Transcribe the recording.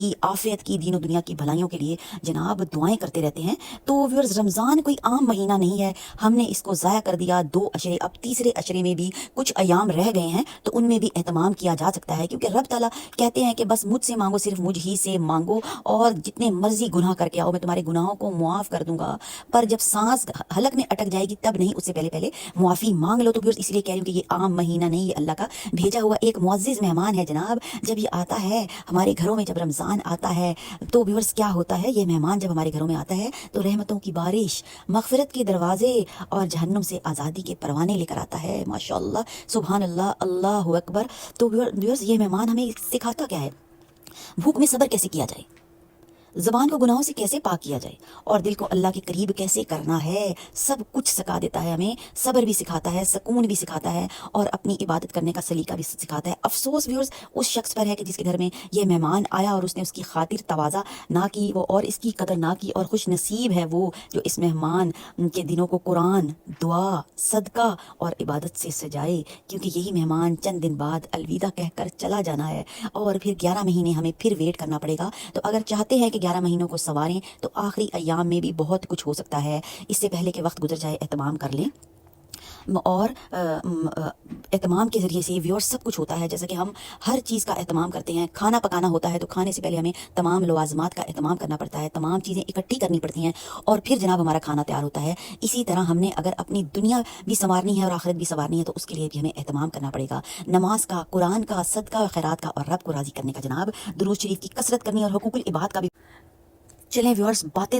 کی آفیت کی دین و دنیا کی بھلائیوں کے لیے جناب دعائیں کرتے رہتے ہیں۔ تو ویورز رمضان کوئی عام مہینہ نہیں ہے، ہم نے اس کو ضائع کر دیا 2 عشرے، اب تیسرے عشرے میں بھی کچھ ایام رہ گئے ہیں تو ان میں بھی اہتمام کیا جا سکتا ہے، کیونکہ رب تعالیٰ کہتے ہیں کہ بس مجھ سے مانگو، صرف مجھ ہی سے مانگو، اور جتنے مرضی گناہ کر کے آؤ میں تمہارے گناہوں کو معاف کر دوں گا، پر جب سانس حلق میں اٹک جائے گی تب نہیں، اس سے پہلے معافی مانگ لو۔ تو ویورز اس لیے کہہ رہی ہوں کہ یہ عام مہینہ نہیں، یہ اللہ کا بھیجا ہوا ایک معزز مہمان ہے جناب۔ جب یہ آتا ہے ہمارے گھروں میں، جب رمضان آتا ہے تو ویورز کیا ہوتا ہے، یہ مہمان جب ہمارے گھروں میں آتا ہے تو رحمتوں کی بارش، مغفرت کے دروازے اور جہنم سے آزادی کے پروانے لے کر آتا ہے۔ ماشاءاللہ، سبحان اللہ، اللہ اکبر۔ تو ویورز یہ مہمان ہمیں سکھاتا کیا ہے؟ بھوک میں صبر کیسے کیا جائے، زبان کو گناہوں سے کیسے پاک کیا جائے، اور دل کو اللہ کے قریب کیسے کرنا ہے، سب کچھ سکھا دیتا ہے ہمیں۔ صبر بھی سکھاتا ہے، سکون بھی سکھاتا ہے، اور اپنی عبادت کرنے کا سلیقہ بھی سکھاتا ہے۔ افسوس ویورز اس شخص پر ہے کہ جس کے گھر میں یہ مہمان آیا اور اس نے اس کی خاطر تواضع نہ کی، وہ اور اس کی قدر نہ کی، اور خوش نصیب ہے وہ جو اس مہمان کے دنوں کو قرآن، دعا، صدقہ اور عبادت سے سجائے، کیونکہ یہی مہمان چند دن بعد الوداع کہہ کر چلا جانا ہے، اور پھر 11 مہینے ہمیں پھر ویٹ کرنا پڑے گا۔ تو اگر چاہتے ہیں کہ 11 مہینوں کو سنواریں تو آخری ایام میں بھی بہت کچھ ہو سکتا ہے، اس سے پہلے کہ وقت گزر جائے اہتمام کر لیں، اور اہتمام کے ذریعے سے ویور سب کچھ ہوتا ہے۔ جیسا کہ ہم ہر چیز کا اہتمام کرتے ہیں، کھانا پکانا ہوتا ہے تو کھانے سے پہلے ہمیں تمام لوازمات کا اہتمام کرنا پڑتا ہے، تمام چیزیں اکٹھی کرنی پڑتی ہیں، اور پھر جناب ہمارا کھانا تیار ہوتا ہے۔ اسی طرح ہم نے اگر اپنی دنیا بھی سنوارنی ہے اور آخرت بھی سنوارنی ہے تو اس کے لیے بھی ہمیں اہتمام کرنا پڑے گا، نماز کا، قرآن کا، صدقہ خیرات کا، اور رب کو راضی کرنے کا جناب، درود شریف کی کثرت کرنی اور حقوق العباد کا بھی۔ چلیں ویورز، باتیں تو